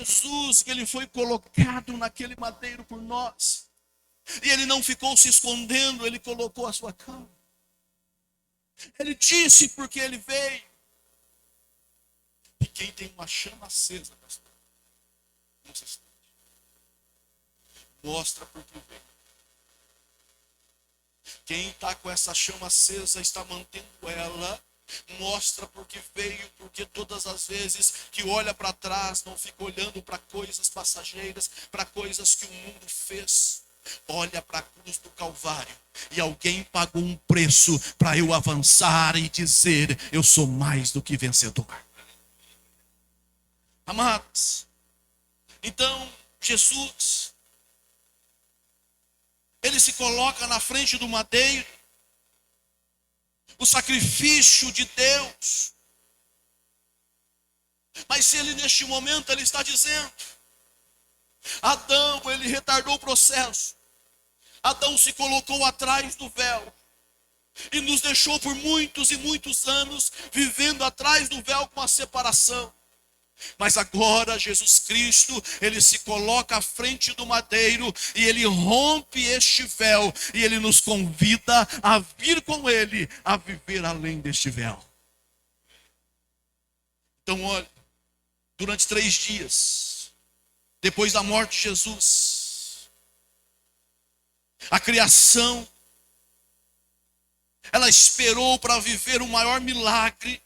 Jesus, que ele foi colocado naquele madeiro por nós. E ele não ficou se escondendo, ele colocou a sua cama. Ele disse porque ele veio. E quem tem uma chama acesa, pastor, não se esconde. Mostra porque veio. Quem está com essa chama acesa está mantendo ela. Mostra porque veio, porque todas as vezes que olha para trás, não fica olhando para coisas passageiras, para coisas que o mundo fez. Olha para a cruz do Calvário e alguém pagou um preço para eu avançar e dizer: eu sou mais do que vencedor. Amados, então Jesus, ele se coloca na frente do madeiro, o sacrifício de Deus. Mas ele neste momento ele está dizendo: Adão, ele retardou o processo. Adão se colocou atrás do véu e nos deixou por muitos e muitos anos vivendo atrás do véu com a separação. Mas agora Jesus Cristo, ele se coloca à frente do madeiro e ele rompe este véu e ele nos convida a vir com ele, a viver além deste véu. Então olha, durante 3 dias, depois da morte de Jesus, a criação, ela esperou para viver o maior milagre,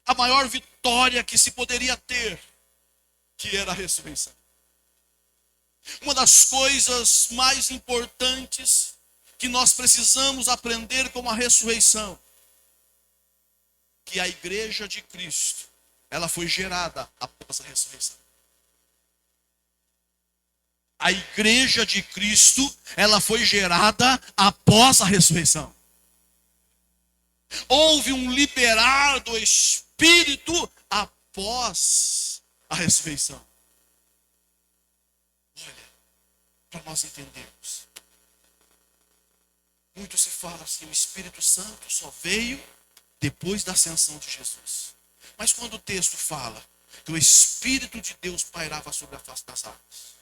a maior vitória que se poderia ter, que era a ressurreição. Uma das coisas mais importantes que nós precisamos aprender com a ressurreição, que a igreja de Cristo, ela foi gerada após a ressurreição. A igreja de Cristo, ela foi gerada após a ressurreição. Houve um liberar do Espírito após a ressurreição. Olha, para nós entendermos. Muito se fala assim, o Espírito Santo só veio depois da ascensão de Jesus. Mas quando o texto fala que o Espírito de Deus pairava sobre a face das águas,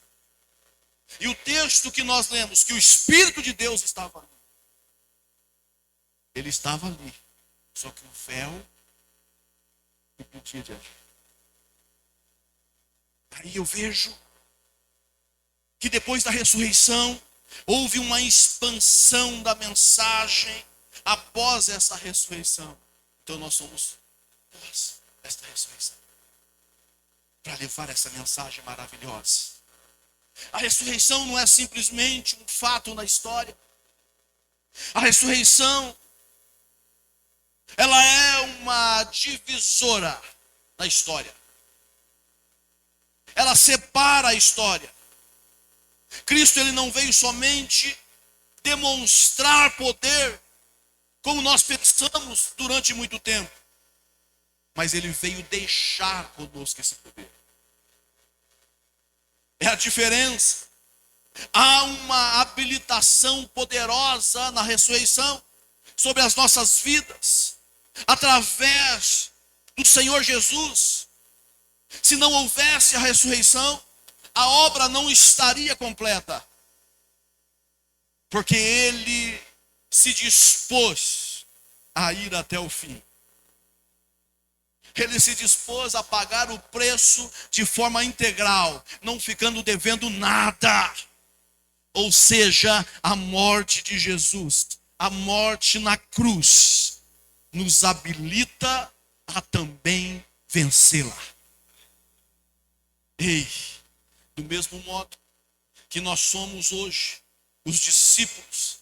e o texto que nós lemos, que o Espírito de Deus estava ali, ele estava ali, só que o véu impedia de agir. Aí eu vejo que depois da ressurreição, houve uma expansão da mensagem após essa ressurreição. Então nós somos pós esta ressurreição, para levar essa mensagem maravilhosa. A ressurreição não é simplesmente um fato na história. A ressurreição, ela é uma divisora na história. Ela separa a história. Cristo, ele não veio somente demonstrar poder, como nós pensamos durante muito tempo, mas ele veio deixar conosco esse poder. É a diferença. Há uma habilitação poderosa na ressurreição sobre as nossas vidas, através do Senhor Jesus. Se não houvesse a ressurreição, a obra não estaria completa, porque ele se dispôs a ir até o fim. Ele se dispôs a pagar o preço de forma integral, não ficando devendo nada. Ou seja, a morte de Jesus, a morte na cruz, nos habilita a também vencê-la. Ei, do mesmo modo que nós somos hoje os discípulos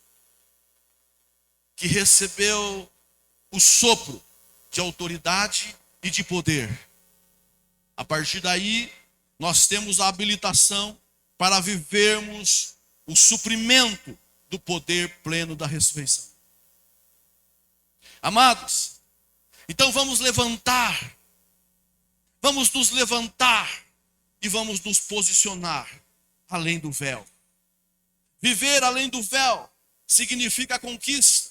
que recebeu o sopro de autoridade e de poder. A partir daí, nós temos a habilitação para vivermos o suprimento do poder pleno da ressurreição. Amados, então vamos nos levantar e vamos nos posicionar além do véu. Viver além do véu significa conquista.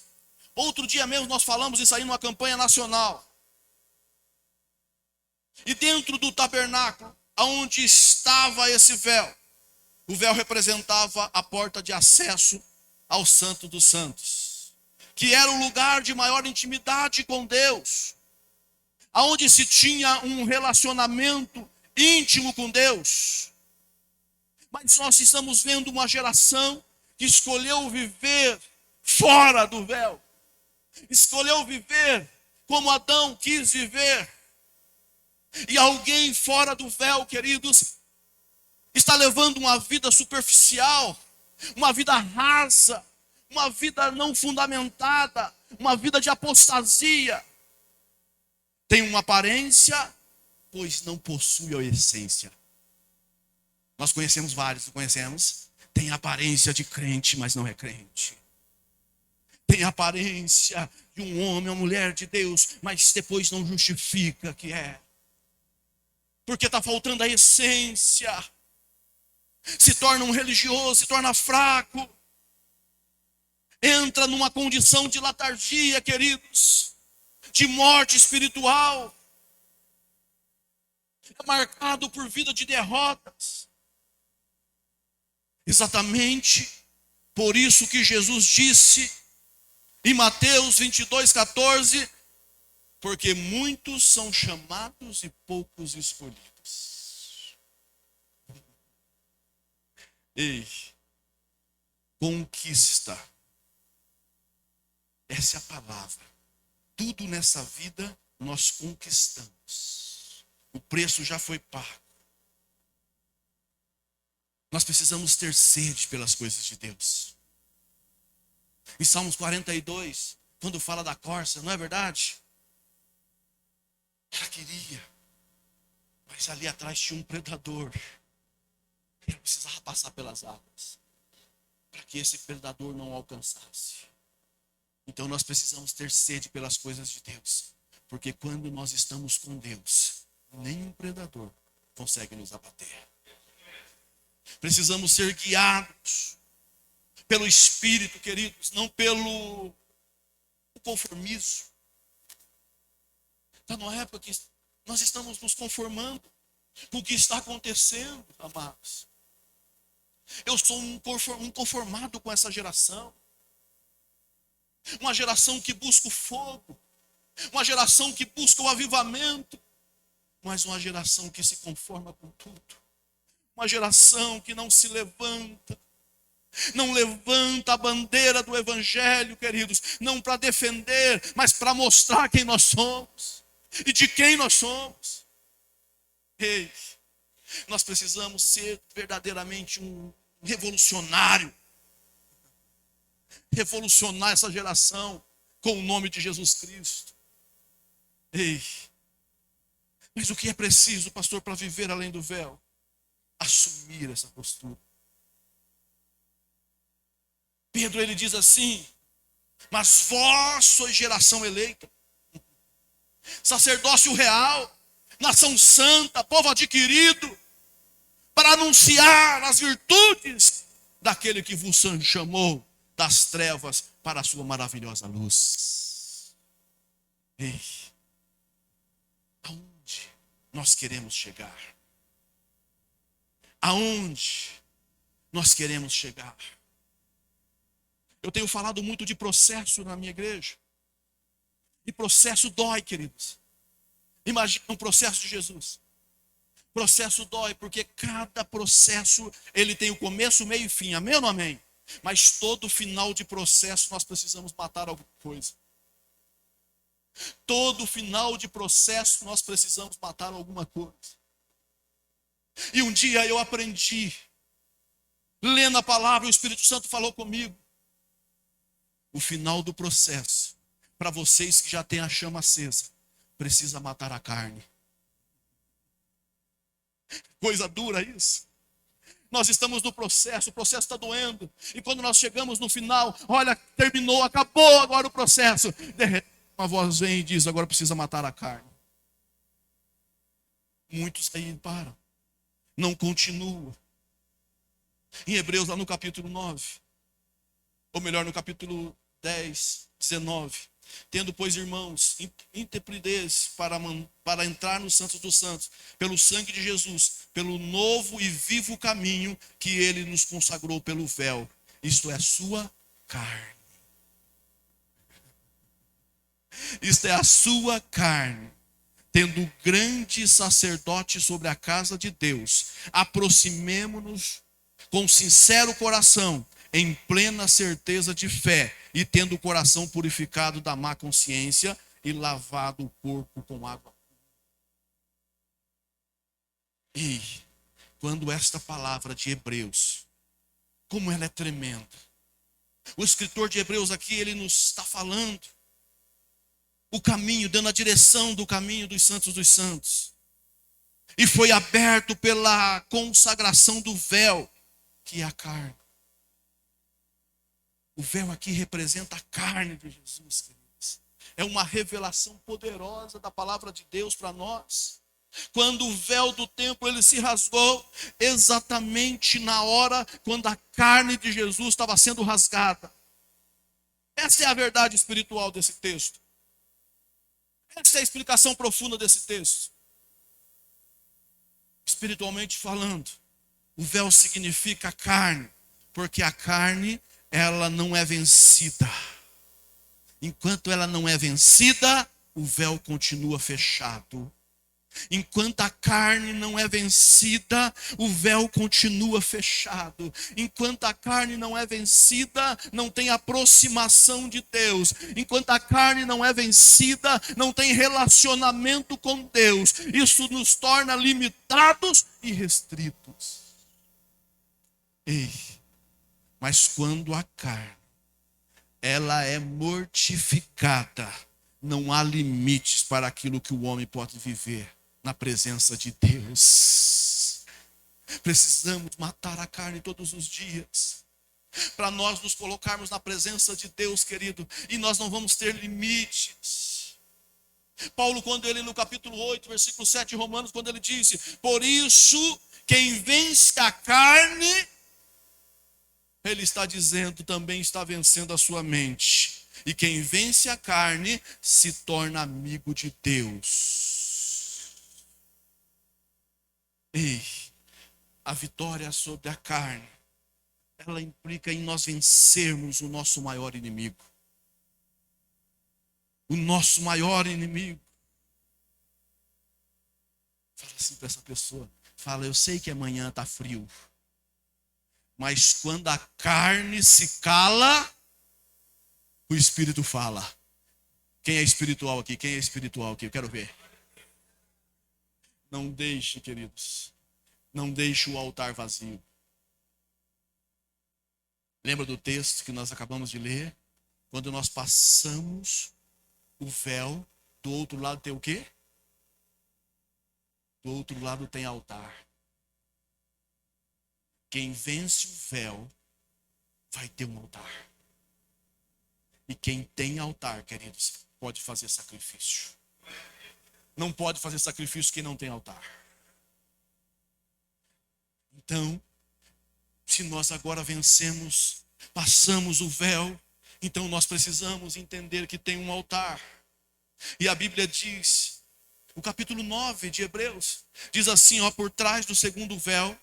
Outro dia mesmo nós falamos isso aí numa campanha nacional. E dentro do tabernáculo, aonde estava esse véu. O véu representava a porta de acesso ao Santo dos Santos, que era o lugar de maior intimidade com Deus, aonde se tinha um relacionamento íntimo com Deus. Mas nós estamos vendo uma geração que escolheu viver fora do véu, escolheu viver como Adão quis viver. E alguém fora do véu, queridos, está levando uma vida superficial, uma vida rasa, uma vida não fundamentada, uma vida de apostasia. Tem uma aparência, pois não possui a essência. Nós conhecemos vários, não conhecemos? Tem aparência de crente, mas não é crente. Tem aparência de um homem, uma mulher de Deus, mas depois não justifica que é. Porque está faltando a essência. Se torna um religioso, se torna fraco. Entra numa condição de letargia, queridos, de morte espiritual. É marcado por vida de derrotas. Exatamente por isso que Jesus disse em Mateus 22:14, porque muitos são chamados e poucos escolhidos. Ei, conquista. Essa é a palavra. Tudo nessa vida nós conquistamos. O preço já foi pago. Nós precisamos ter sede pelas coisas de Deus. Em Salmos 42, quando fala da corça, não é verdade? Ela queria, mas ali atrás tinha um predador. Ela precisava passar pelas águas, para que esse predador não alcançasse. Então nós precisamos ter sede pelas coisas de Deus, porque quando nós estamos com Deus, nenhum predador consegue nos abater. Precisamos ser guiados pelo Espírito, queridos, não pelo conformismo. Está numa época que nós estamos nos conformando com o que está acontecendo, amados. Eu sou um conformado com essa geração. Uma geração que busca o fogo. Uma geração que busca o avivamento. Mas uma geração que se conforma com tudo. Uma geração que não se levanta. Não levanta a bandeira do Evangelho, queridos. Não para defender, mas para mostrar quem nós somos. E de quem nós somos. Ei, nós precisamos ser verdadeiramente um revolucionário. Revolucionar essa geração com o nome de Jesus Cristo. Ei, mas o que é preciso, pastor, para viver além do véu? Assumir essa postura. Pedro, ele diz assim: mas vós sois geração eleita, sacerdócio real, nação santa, povo adquirido, para anunciar as virtudes daquele que vos chamou das trevas para a sua maravilhosa luz. Ei, aonde nós queremos chegar? Aonde nós queremos chegar? Eu tenho falado muito de processo na minha igreja. E processo dói, queridos. Imagina um processo de Jesus. Processo dói, porque cada processo, ele tem o começo, meio e fim. Amém ou não amém? Mas todo final de processo nós precisamos matar alguma coisa. Todo final de processo nós precisamos matar alguma coisa. E um dia eu aprendi, lendo a palavra, o Espírito Santo falou comigo. O final do processo, para vocês que já têm a chama acesa, precisa matar a carne. Coisa dura isso. Nós estamos no processo, o processo está doendo. E quando nós chegamos no final, olha, terminou, acabou agora o processo. De repente, uma voz vem e diz: agora precisa matar a carne. Muitos aí param, não continuam. Em Hebreus, lá no capítulo 9, ou melhor, no capítulo 10, 19. Tendo, pois, irmãos, intrepidez para entrar no Santos dos Santos, pelo sangue de Jesus, pelo novo e vivo caminho que ele nos consagrou pelo véu, isto é, sua carne. Isto é a sua carne. Tendo grande sacerdote sobre a casa de Deus, aproximemo-nos com sincero coração, em plena certeza de fé, e tendo o coração purificado da má consciência e lavado o corpo com água. E quando esta palavra de Hebreus, como ela é tremenda. O escritor de Hebreus aqui, ele nos está falando o caminho, dando a direção do caminho dos santos dos santos. E foi aberto pela consagração do véu, que é a carne. O véu aqui representa a carne de Jesus, queridos. É uma revelação poderosa da palavra de Deus para nós. Quando o véu do templo ele se rasgou, exatamente na hora quando a carne de Jesus estava sendo rasgada. Essa é a verdade espiritual desse texto. Essa é a explicação profunda desse texto. Espiritualmente falando, o véu significa carne, porque a carne, ela não é vencida. Enquanto ela não é vencida, o véu continua fechado. Enquanto a carne não é vencida, o véu continua fechado. Enquanto a carne não é vencida, não tem aproximação de Deus. Enquanto a carne não é vencida, não tem relacionamento com Deus. Isso nos torna limitados e restritos. Mas quando a carne, ela é mortificada, não há limites para aquilo que o homem pode viver na presença de Deus. Precisamos matar a carne todos os dias, para nós nos colocarmos na presença de Deus, querido, e nós não vamos ter limites. Paulo, quando ele no capítulo 8, versículo 7 de Romanos, quando ele disse: por isso, quem vence a carne, ele está dizendo, também está vencendo a sua mente. E quem vence a carne se torna amigo de Deus. A vitória sobre a carne, ela implica em nós vencermos o nosso maior inimigo. O nosso maior inimigo. Fala assim para essa pessoa. Fala, eu sei que amanhã está frio. Mas quando a carne se cala, o Espírito fala. Quem é espiritual aqui? Quem é espiritual aqui? Eu quero ver. Não deixe, queridos. Não deixe o altar vazio. Lembra do texto que nós acabamos de ler? Quando nós passamos o véu, do outro lado tem o quê? Do outro lado tem altar. Quem vence o véu vai ter um altar. E quem tem altar, queridos, pode fazer sacrifício. Não pode fazer sacrifício quem não tem altar. Então, se nós agora vencemos, passamos o véu, então nós precisamos entender que tem um altar. E a Bíblia diz, o capítulo 9 de Hebreus, diz assim, ó, por trás do segundo véu,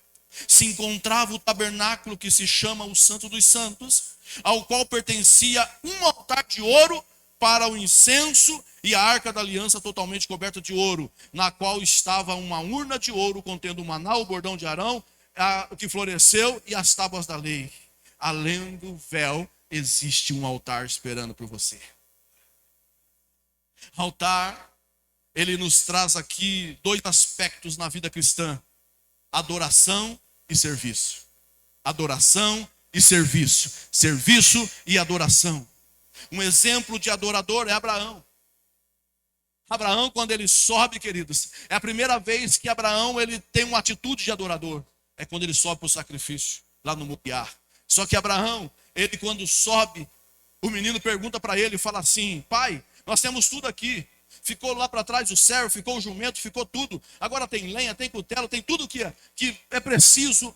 se encontrava o tabernáculo que se chama o Santo dos Santos, ao qual pertencia um altar de ouro para o incenso e a arca da aliança totalmente coberta de ouro, na qual estava uma urna de ouro contendo o maná, o bordão de Arão, que floresceu, e as tábuas da lei. Além do véu, existe um altar esperando por você. Altar, ele nos traz aqui dois aspectos na vida cristã: adoração e serviço. Adoração e serviço. Serviço e adoração. Um exemplo de adorador é Abraão. Abraão, quando ele sobe, queridos, é a primeira vez que Abraão ele tem uma atitude de adorador. É quando ele sobe para o sacrifício, lá no Moriá. Só que Abraão, ele quando sobe, o menino pergunta para ele e fala assim: pai, nós temos tudo aqui. Ficou lá para trás o servo, ficou o jumento, ficou tudo. Agora tem lenha, tem cutelo, tem tudo que é preciso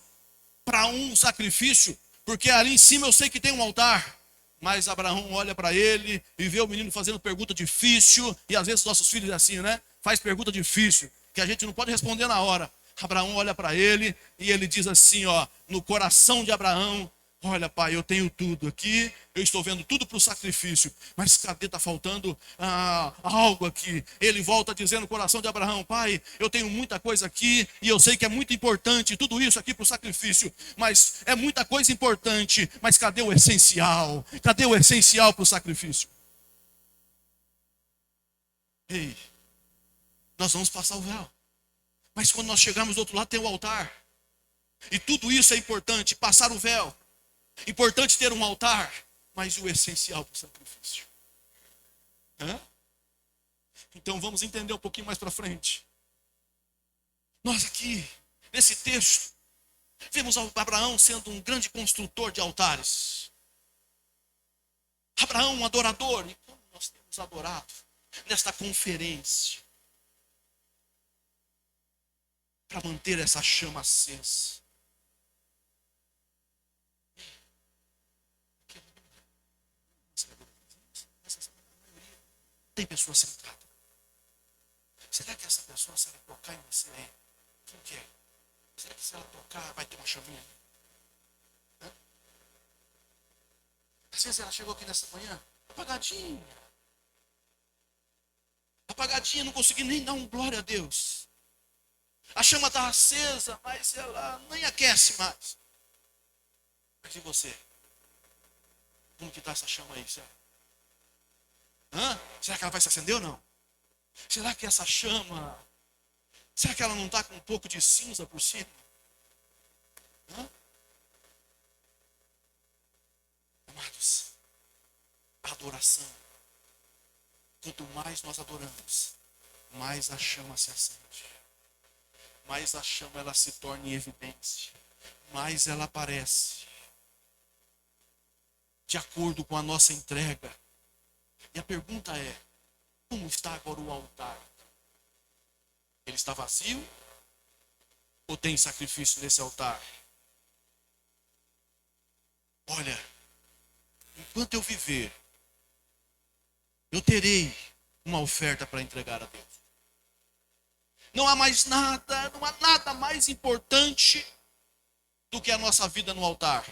para um sacrifício. Porque ali em cima eu sei que tem um altar. Mas Abraão olha para ele e vê o menino fazendo pergunta difícil. E às vezes nossos filhos é assim, né? Faz pergunta difícil, que a gente não pode responder na hora. Abraão olha para ele e ele diz assim, ó, no coração de Abraão: olha, pai, eu tenho tudo aqui, eu estou vendo tudo para o sacrifício, mas cadê? Está faltando algo aqui. Ele volta dizendo no coração de Abraão: pai, eu tenho muita coisa aqui e eu sei que é muito importante tudo isso aqui para o sacrifício, mas é muita coisa importante, mas cadê o essencial? Cadê o essencial para o sacrifício? Ei, nós vamos passar o véu, mas quando nós chegarmos do outro lado tem o altar, e tudo isso é importante, passar o véu. Importante ter um altar, mas o essencial para o sacrifício. Então vamos entender um pouquinho mais para frente. Nós aqui, nesse texto, vemos Abraão sendo um grande construtor de altares. Abraão, um adorador. E como nós temos adorado nesta conferência para manter essa chama acesa. Tem pessoa sentada. Será que essa pessoa, se ela tocar em você, quem que é? Será que se ela tocar, vai ter uma chaminha? Às vezes ela chegou aqui nessa manhã, apagadinha. Apagadinha, não consegui nem dar um glória a Deus. A chama está acesa, mas ela nem aquece mais. Mas e você? Como que está essa chama aí, será? Será que ela vai se acender ou não? Será que essa chama, será que ela não está com um pouco de cinza por cima? Amados, a adoração, quanto mais nós adoramos, mais a chama se acende, mais a chama ela se torna em evidência, mais ela aparece, de acordo com a nossa entrega. E a pergunta é: como está agora o altar? Ele está vazio? Ou tem sacrifício nesse altar? Olha, enquanto eu viver, eu terei uma oferta para entregar a Deus. Não há mais nada, não há nada mais importante do que a nossa vida no altar.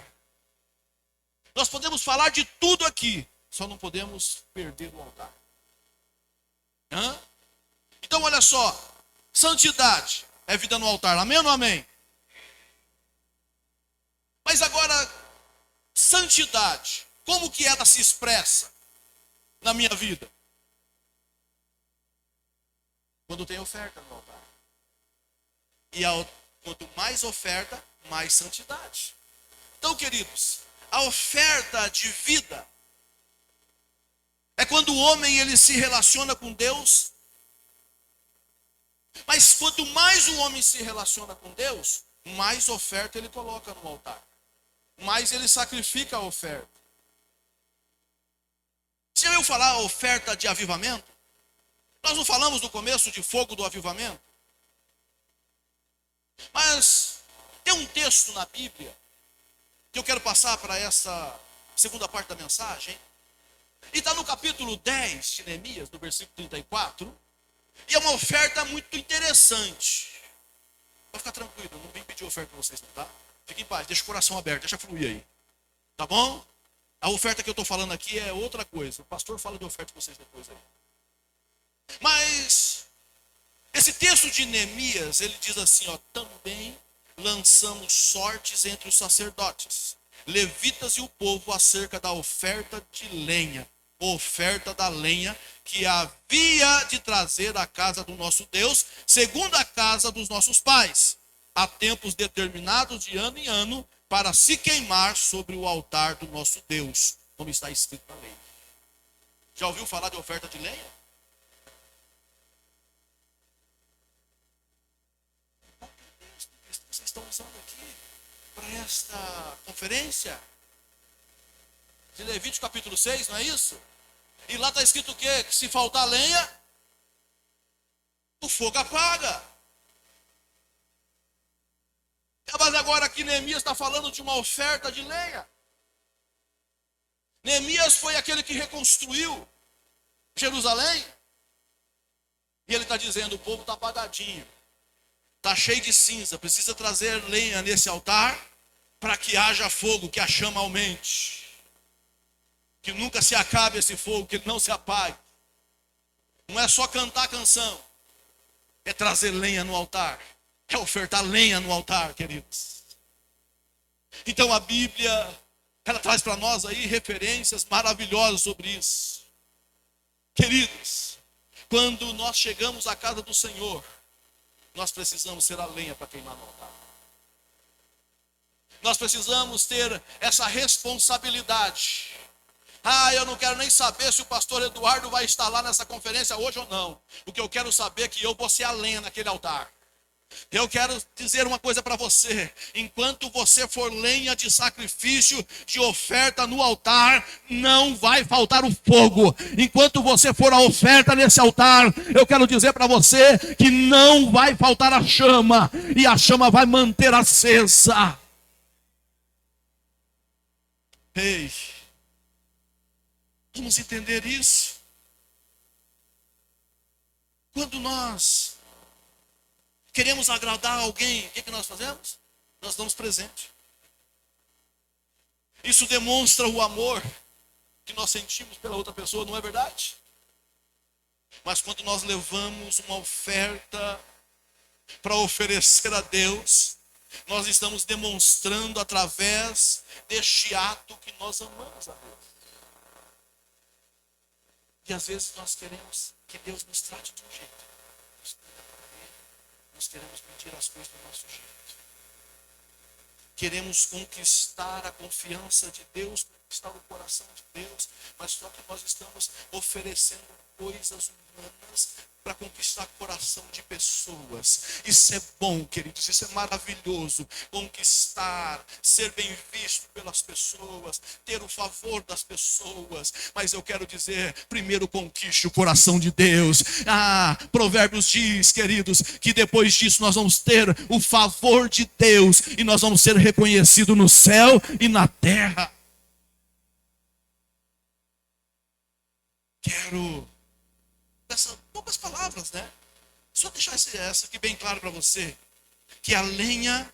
Nós podemos falar de tudo aqui, só não podemos perder o altar. Então olha só, santidade é vida no altar, amém ou não amém? Mas agora, santidade, como que ela se expressa na minha vida? Quando tem oferta no altar. E quanto mais oferta, mais santidade. Então, queridos, a oferta de vida é quando o homem ele se relaciona com Deus. Mas quanto mais o homem se relaciona com Deus, mais oferta ele coloca no altar. Mais ele sacrifica a oferta. Se eu falar a oferta de avivamento, nós não falamos no começo de fogo do avivamento. Mas tem um texto na Bíblia que eu quero passar para essa segunda parte da mensagem. E está no capítulo 10 de Neemias, no versículo 34. E é uma oferta muito interessante. Pode ficar tranquilo, não vim pedir oferta para vocês, não, tá? Fique em paz, deixa o coração aberto, deixa fluir aí. Tá bom? A oferta que eu estou falando aqui é outra coisa. O pastor fala de oferta para vocês depois aí. Mas esse texto de Neemias, ele diz assim, ó: também lançamos sortes entre os sacerdotes, levitas e o povo acerca da oferta de lenha, oferta da lenha que havia de trazer à casa do nosso Deus, segundo a casa dos nossos pais, a tempos determinados de ano em ano, para se queimar sobre o altar do nosso Deus, como está escrito na lei. Já ouviu falar de oferta de lenha? Qual é o texto que vocês estão usando aqui para esta conferência? De Levítico capítulo 6, não é isso? E lá está escrito o quê? Que se faltar lenha, o fogo apaga. Mas agora aqui Neemias está falando de uma oferta de lenha. Neemias foi aquele que reconstruiu Jerusalém. E ele está dizendo, o povo está apagadinho, está cheio de cinza, precisa trazer lenha nesse altar para que haja fogo, que a chama aumente. Que nunca se acabe esse fogo, que ele não se apague. Não é só cantar a canção, é trazer lenha no altar, é ofertar lenha no altar, queridos. Então a Bíblia, ela traz para nós aí referências maravilhosas sobre isso. Queridos, quando nós chegamos à casa do Senhor, nós precisamos ser a lenha para queimar no altar. Nós precisamos ter essa responsabilidade. Eu não quero nem saber se o pastor Eduardo vai estar lá nessa conferência hoje ou não. O que eu quero saber é que eu vou ser a lenha naquele altar. Eu quero dizer uma coisa para você: enquanto você for lenha de sacrifício, de oferta no altar, não vai faltar o fogo. Enquanto você for a oferta nesse altar, eu quero dizer para você que não vai faltar a chama, e a chama vai manter acesa. Ei, vamos entender isso. Quando nós queremos agradar alguém, o que nós fazemos? Nós damos presente. Isso demonstra o amor que nós sentimos pela outra pessoa, não é verdade? Mas quando nós levamos uma oferta para oferecer a Deus, nós estamos demonstrando através deste ato que nós amamos a Deus. E às vezes nós queremos que Deus nos trate de um jeito. Nós queremos pedir as coisas do nosso jeito. Queremos conquistar a confiança de Deus, conquistar o coração de Deus, mas só que nós estamos oferecendo coisas humanas para conquistar o coração de pessoas. Isso é bom, queridos, isso é maravilhoso. Conquistar, ser bem visto pelas pessoas, ter o favor das pessoas. Mas eu quero dizer, primeiro conquiste o coração de Deus. Provérbios diz, queridos, que depois disso nós vamos ter o favor de Deus e nós vamos ser reconhecidos no céu e na terra. Quero essas poucas palavras, né? Só deixar essa aqui bem claro para você, que a lenha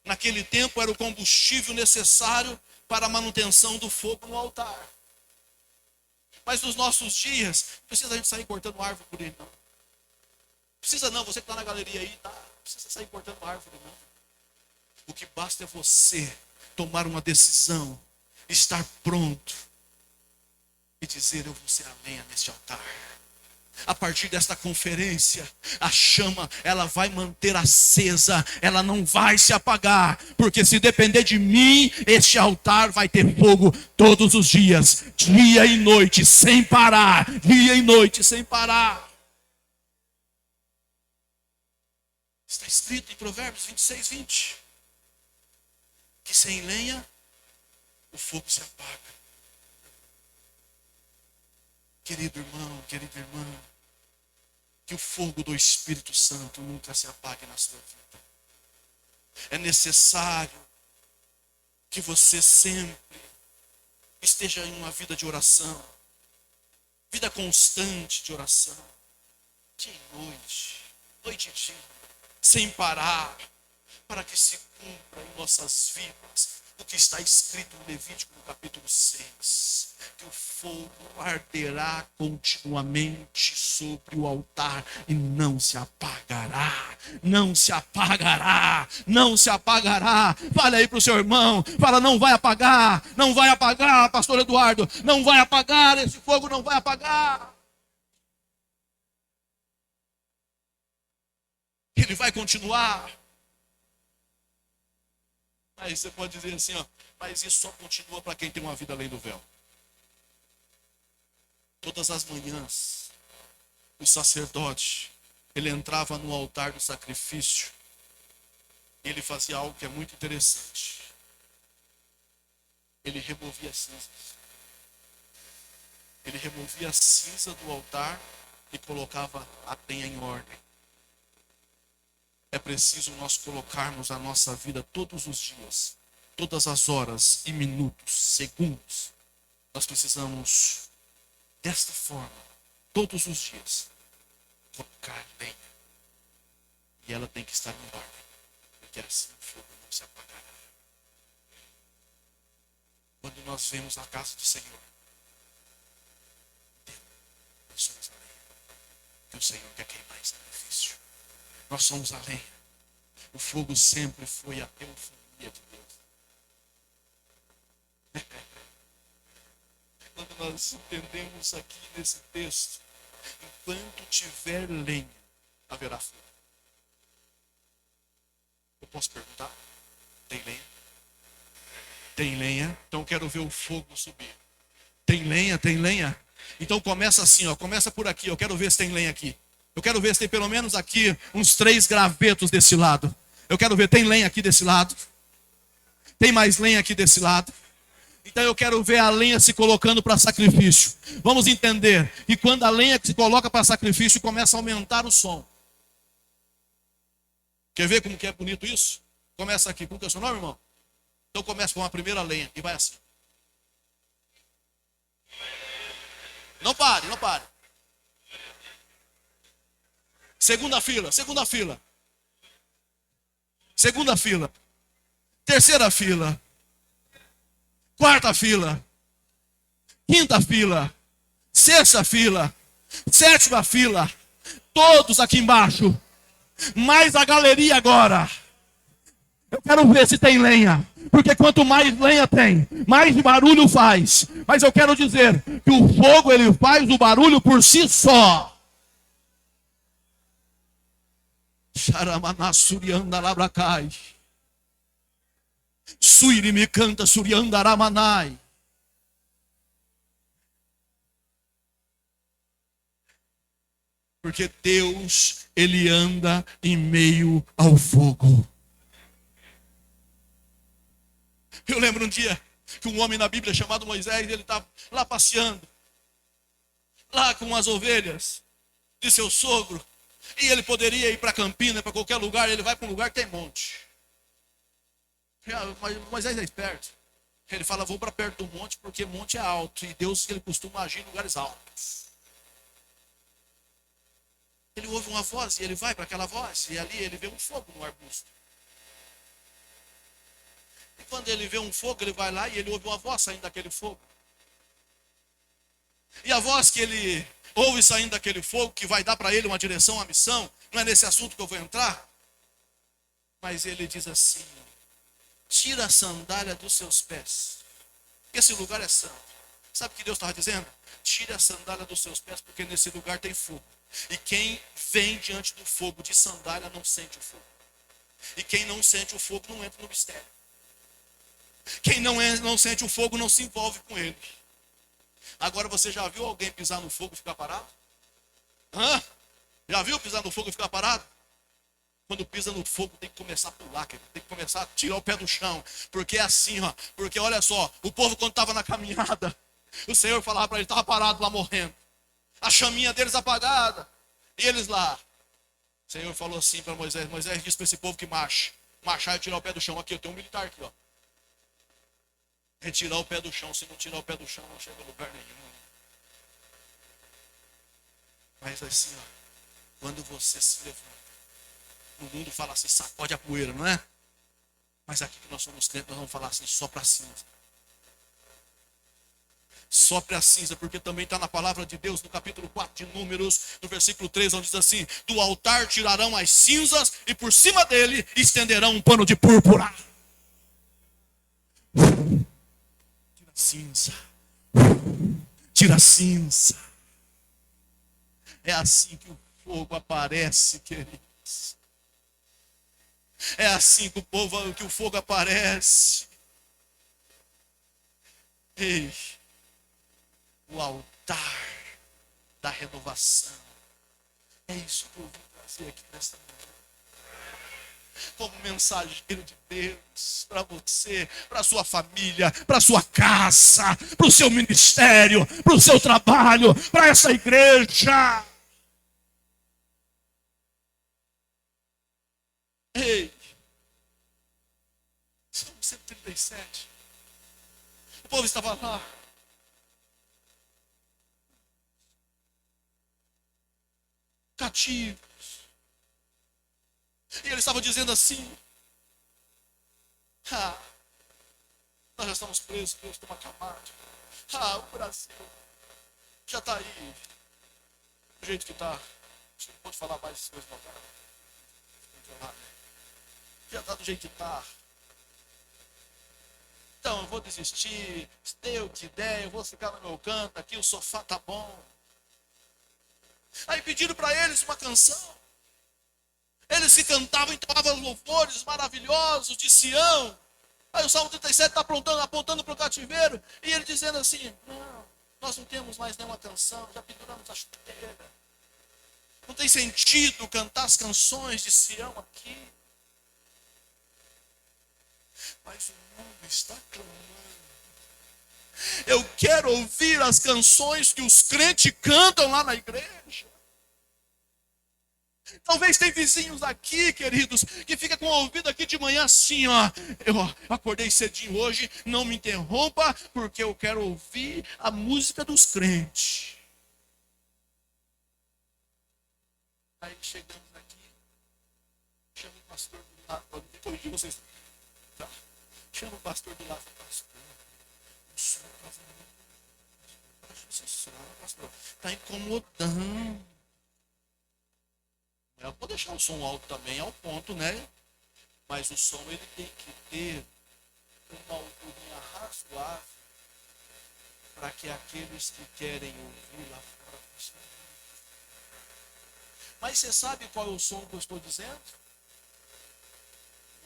naquele tempo era o combustível necessário para a manutenção do fogo no altar. Mas nos nossos dias, não precisa a gente sair cortando árvore por aí, não. Precisa não, você que está na galeria aí, tá? Não precisa sair cortando árvore, não. O que basta é você tomar uma decisão, estar pronto e dizer, eu vou ser a lenha neste altar. A partir desta conferência, a chama, ela vai manter acesa, ela não vai se apagar, porque se depender de mim, este altar vai ter fogo todos os dias, dia e noite, sem parar, dia e noite, sem parar. Está escrito em Provérbios 26:20, que sem lenha, o fogo se apaga. Querido irmão, querida irmã, que o fogo do Espírito Santo nunca se apague na sua vida. É necessário que você sempre esteja em uma vida de oração, vida constante de oração, dia e noite, noite e dia, sem parar, para que se cumpra em nossas vidas o que está escrito no Levítico no capítulo 6, que o fogo arderá continuamente sobre o altar e não se apagará, não se apagará, não se apagará. Fala aí para o seu irmão, fala, não vai apagar, pastor Eduardo, não vai apagar, esse fogo não vai apagar. Ele vai continuar. Aí você pode dizer assim, mas isso só continua para quem tem uma vida além do véu. Todas as manhãs, o sacerdote, ele entrava no altar do sacrifício, e ele fazia algo que é muito interessante. Ele removia as cinzas. Ele removia a cinza do altar e colocava a lenha em ordem. É preciso nós colocarmos a nossa vida todos os dias, todas as horas e minutos, segundos, Nós precisamos, desta forma, todos os dias, colocar lenha. E ela tem que estar em ordem, porque assim o fogo não se apagará. Quando nós vemos a casa do Senhor, nós somos a lenha, que o Senhor quer queimar em sacrifício. Nós somos a lenha. O fogo sempre foi a eufonia de Deus. Quando nós entendemos aqui nesse texto, enquanto tiver lenha, haverá fogo. Eu posso perguntar? Tem lenha? Tem lenha? Então eu quero ver o fogo subir. Tem lenha? Tem lenha? Então começa assim, ó. Começa por aqui. Eu quero ver se tem lenha aqui. Eu quero ver se tem pelo menos aqui uns 3 gravetos desse lado. Eu quero ver, tem lenha aqui desse lado? Tem mais lenha aqui desse lado? Então eu quero ver a lenha se colocando para sacrifício. Vamos entender que quando a lenha se coloca para sacrifício, começa a aumentar o som. Quer ver como que é bonito isso? Começa aqui. Como que é o seu nome, irmão? Então começa com a primeira lenha e vai assim. Não pare, não pare. Segunda fila, segunda fila. Segunda fila. Terceira fila. Quarta fila. Quinta fila. Sexta fila. Sétima fila. Todos aqui embaixo. Mais a galeria agora. Eu quero ver se tem lenha. Porque quanto mais lenha tem, mais barulho faz. Mas eu quero dizer que o fogo, ele faz o barulho por si só. Xaramana surianda labracai. Suiri me canta surianda aramanai. Porque Deus, ele anda em meio ao fogo. Eu lembro um dia que um homem na Bíblia chamado Moisés, ele estava lá passeando, lá com as ovelhas de seu sogro. E ele poderia ir para Campina, para qualquer lugar, ele vai para um lugar que tem monte. Mas Moisés é esperto. Ele fala, vou para perto do monte, porque monte é alto. E Deus, ele costuma agir em lugares altos. Ele ouve uma voz e ele vai para aquela voz. E ali ele vê um fogo no arbusto. E quando ele vê um fogo, ele vai lá e ele ouve uma voz saindo daquele fogo. E a voz que ele ouve saindo daquele fogo, que vai dar para ele uma direção, uma missão, não é nesse assunto que eu vou entrar, mas ele diz assim, tira a sandália dos seus pés, esse lugar é santo. Sabe o que Deus estava dizendo? Tira a sandália dos seus pés, porque nesse lugar tem fogo. E quem vem diante do fogo de sandália não sente o fogo. E quem não sente o fogo não entra no mistério. Quem não sente o fogo não se envolve com ele. Agora você já viu alguém pisar no fogo e ficar parado? Hã? Já viu pisar no fogo e ficar parado? Quando pisa no fogo tem que começar a pular, tem que começar a tirar o pé do chão. Porque é assim, ó. Porque olha só, o povo quando estava na caminhada, o Senhor falava para ele, estava parado lá morrendo. A chaminha deles apagada. E eles lá. O Senhor falou assim para Moisés, Moisés disse para esse povo que marche. Marchar e tirar o pé do chão. Aqui, eu tenho um militar aqui, ó. Retirar o pé do chão. Se não tirar o pé do chão, não chega a lugar nenhum. Mas assim, ó, quando você se levanta, o mundo fala assim, sacode a poeira, não é? Mas aqui que nós somos crentes, nós vamos falar assim, sopra a cinza. Sopra a cinza, porque também está na palavra de Deus, no capítulo 4 de Números, no versículo 3, onde diz assim, do altar tirarão as cinzas e por cima dele estenderão um pano de púrpura. Cinza, tira a cinza. É assim que o fogo aparece, queridos. É assim que o fogo aparece. Ei, o altar da renovação. É isso que eu vim trazer aqui nesta manhã. Como mensageiro de Deus para você, para sua família, para sua casa, para o seu ministério, para o seu trabalho, para essa igreja. Ei, Salmo 137. O povo estava lá, cativos. E ele estava dizendo assim: ah, nós já estamos presos, Deus toma camada. Ah, o Brasil já está aí, do jeito que está. Você não pode falar mais essas coisas, não, cara. Já está do jeito que está. Então eu vou desistir, se der o que der, eu vou ficar no meu canto aqui, o sofá tá bom. Aí pediram para eles uma canção. Eles que cantavam, entoavam louvores maravilhosos de Sião. Aí o Salmo 37 está apontando para o cativeiro, e ele dizendo assim: não, nós não temos mais nenhuma canção, já penduramos a chuteira. Não tem sentido cantar as canções de Sião aqui. Mas o mundo está clamando. Eu quero ouvir as canções que os crentes cantam lá na igreja. Talvez tem vizinhos aqui, queridos, que fica com o ouvido aqui de manhã assim, ó. Eu acordei cedinho hoje, não me interrompa, porque eu quero ouvir a música dos crentes. Aí chegamos aqui, chama o pastor do lado, pode me corrigir vocês. Tá. Chama o pastor do lado, pastor. O som está incomodando. Eu vou deixar o som alto também ao ponto, né? Mas o som ele tem que ter uma alturinha razoável para que aqueles que querem ouvir lá fora possam ouvir. Mas você sabe qual é o som que eu estou dizendo?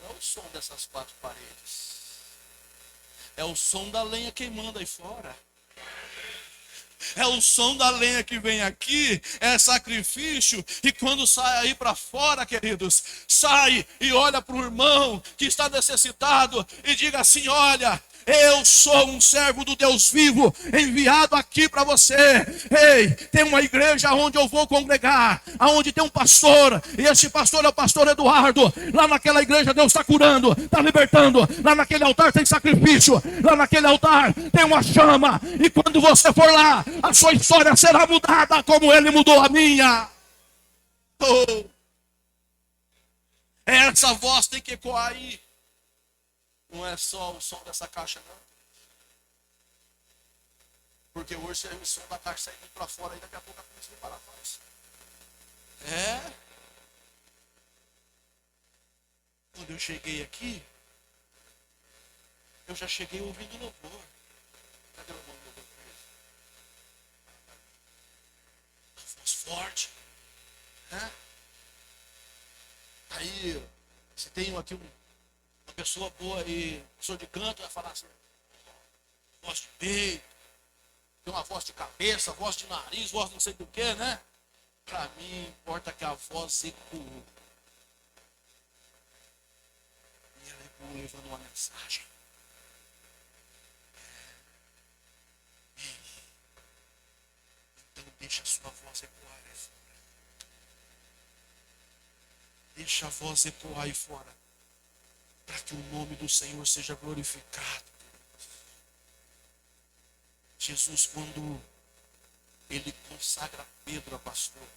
Não é o som dessas quatro paredes. É o som da lenha queimando aí fora. É o som da lenha que vem aqui, é sacrifício. E quando sai aí para fora, queridos, sai e olha para o irmão que está necessitado e diga assim: olha, eu sou um servo do Deus vivo, enviado aqui para você. Ei, tem uma igreja onde eu vou congregar, aonde tem um pastor, e esse pastor é o pastor Eduardo. Lá naquela igreja Deus está curando, está libertando. Lá naquele altar tem sacrifício, lá naquele altar tem uma chama. E quando você for lá, a sua história será mudada como ele mudou a minha. Oh. Essa voz tem que ecoar aí. Não é só o som dessa caixa, não. Porque hoje é o som da caixa saindo para fora e daqui a pouco a polícia vai parar nós. É. Quando eu cheguei aqui, eu já cheguei ouvindo louvor. Cadê o irmão do louvor? A voz forte. Né? Aí, se tem aqui uma pessoa boa e pessoa de canto, vai falar assim: voz de peito, tem uma voz de cabeça, voz de nariz, voz não sei do que, né? Para mim, importa que a voz ecoe. E ela ecoou levando uma mensagem. Então deixa a sua voz ecoar aí fora. Deixa a voz ecoar aí fora. Para que o nome do Senhor seja glorificado. Jesus, quando ele consagra Pedro a pastor.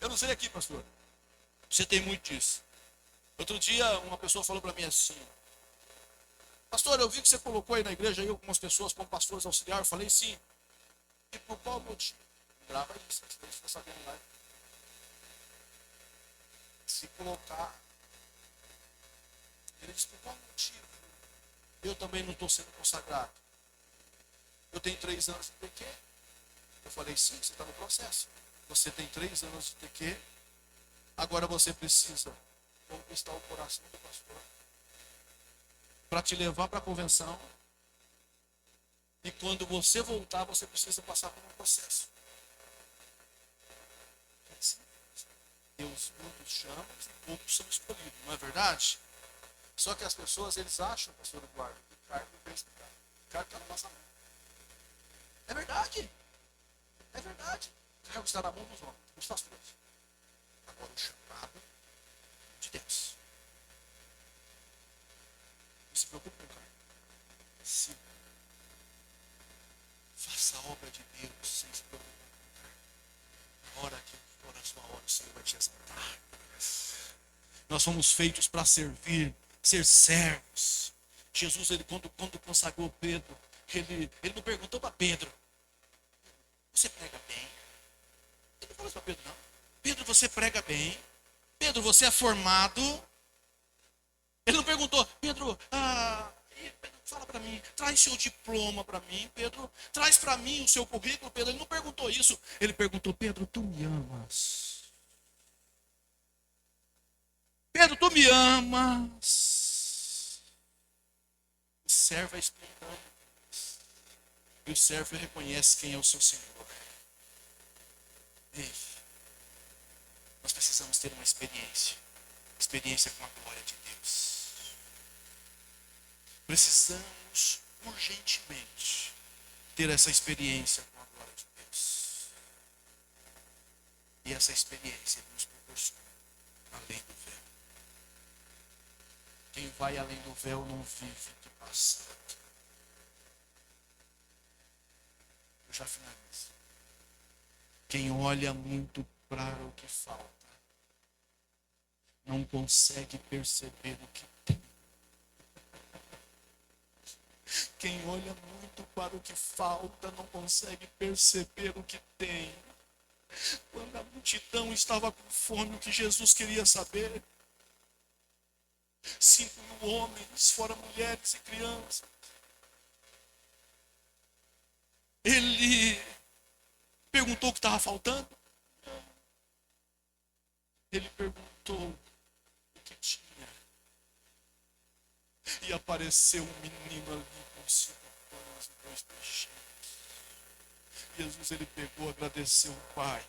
Eu não sei aqui, pastor. Você tem muito disso. Outro dia, uma pessoa falou para mim assim: pastor, eu vi que você colocou aí na igreja aí algumas pessoas como pastores auxiliares. Eu falei sim. E por qual motivo? Grava isso, você fica sabendo lá. Se colocar. Ele disse: por qual motivo? Eu também não estou sendo consagrado. Eu tenho 3 anos de TQ. Eu falei, sim, você está no processo. Você tem 3 anos de TQ. Agora você precisa conquistar o coração do pastor para te levar para a convenção. E quando você voltar, você precisa passar por um processo. É assim. Deus muitos chama e poucos são escolhidos, não é verdade? Só que as pessoas, eles acham, pastor Eduardo, que o cargo não está. O cargo está na nossa mão. É verdade. É verdade. O cargo está na mão dos homens, dos pastores. Agora o chamado de Deus. Não se preocupe com o cargo. Se faça a obra de Deus sem se preocupar com o cargo. hora que for a sua hora, o Senhor vai te exaltar. Nós fomos feitos para servir, ser servos. Jesus, ele quando consagrou Pedro, ele não perguntou para Pedro: você prega bem? Ele não falou isso para Pedro, não. Pedro, você prega bem? Pedro, você é formado? Ele não perguntou: Pedro, fala para mim, traz seu diploma para mim, Pedro, traz para mim o seu currículo, Pedro. Ele não perguntou isso. Ele perguntou: Pedro, tu me amas? Pedro, tu me amas? O servo é espontâneo. E o servo reconhece quem é o seu Senhor. Ei, nós precisamos ter uma experiência com a glória de Deus. Precisamos urgentemente ter essa experiência com a glória de Deus. E essa experiência nos proporciona além do véu. Quem vai além do véu não vive de passado. Eu já finalizo. Quem olha muito para o que falta não consegue perceber o que tem. Quem olha muito para o que falta não consegue perceber o que tem. Quando a multidão estava com fome, o que Jesus queria saber? 5.000 homens, fora mulheres e crianças. Ele perguntou o que estava faltando? Ele perguntou o que tinha. E apareceu um menino ali com 5 pães e 2 peixinhos. Jesus, ele pegou, agradeceu o Pai.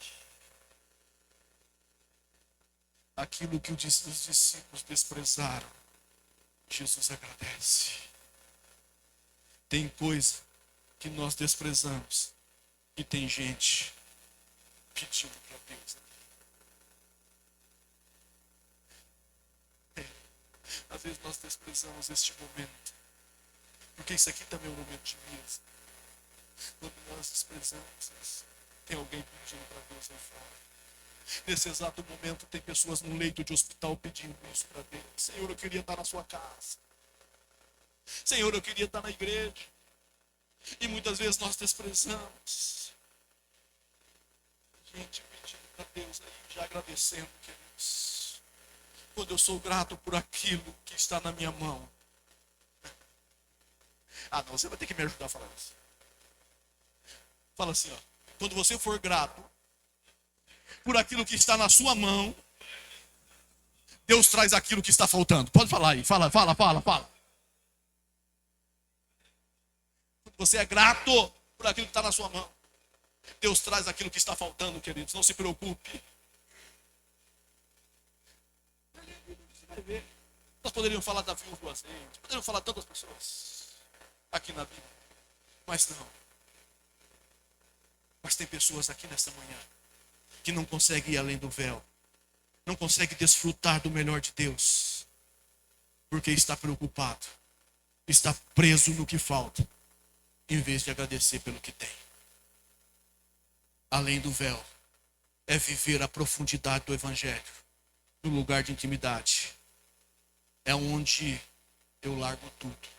Aquilo que os discípulos desprezaram, Jesus agradece. Tem coisa que nós desprezamos e tem gente pedindo para Deus. Às vezes nós desprezamos este momento, porque isso aqui também é um momento de mesa. Quando nós desprezamos isso, tem alguém pedindo para Deus aí fora. Nesse exato momento tem pessoas no leito de hospital pedindo isso para Deus. Senhor, eu queria estar na sua casa. Senhor, eu queria estar na igreja. E muitas vezes nós desprezamos. Gente pedindo para Deus aí, já agradecendo, queridos. Quando eu sou grato por aquilo que está na minha mão. Ah, não, você vai ter que me ajudar a falar isso. Fala assim, ó. Quando você for grato por aquilo que está na sua mão, Deus traz aquilo que está faltando. Pode falar aí, fala. Quando você é grato por aquilo que está na sua mão, Deus traz aquilo que está faltando, queridos. Não se preocupe. Você vai ver. Nós poderíamos falar da viúva do azeite, poderíamos falar de tantas pessoas aqui na Bíblia, mas não. Mas tem pessoas aqui nessa manhã que não conseguem ir além do véu, não conseguem desfrutar do melhor de Deus, porque está preocupado, está preso no que falta, em vez de agradecer pelo que tem. Além do véu é viver a profundidade do Evangelho, no lugar de intimidade. É onde eu largo tudo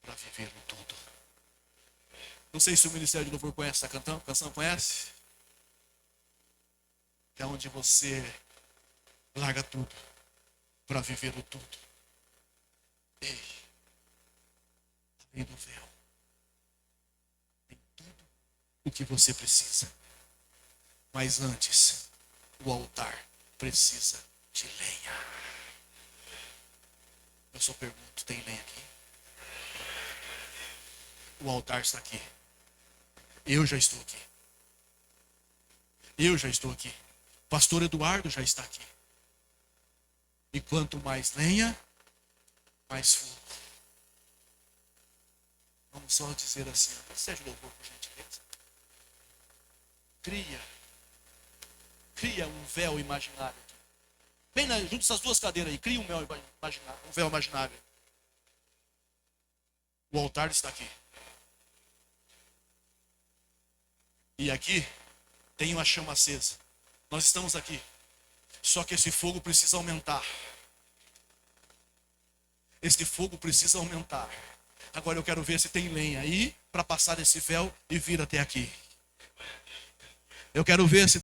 para viver o tudo. Não sei se o Ministério de Louvor conhece essa canção, conhece? É onde você larga tudo para viver o tudo. Ei, além do véu, tem tudo o que você precisa. Mas antes, o altar precisa de lenha. Eu só pergunto, tem lenha aqui? O altar está aqui. Eu já estou aqui. Pastor Eduardo já está aqui. E quanto mais lenha, mais fogo. Vamos só dizer assim, Ministério de Louvor, por gentileza. Cria um véu imaginário aqui. Bem junto essas duas cadeiras aí, cria um véu imaginário. O altar está aqui. E aqui Tem uma chama acesa. Nós estamos aqui. Só que esse fogo precisa aumentar. Esse fogo precisa aumentar. Agora eu quero ver se tem lenha aí para passar esse véu e vir até aqui. Eu quero ver se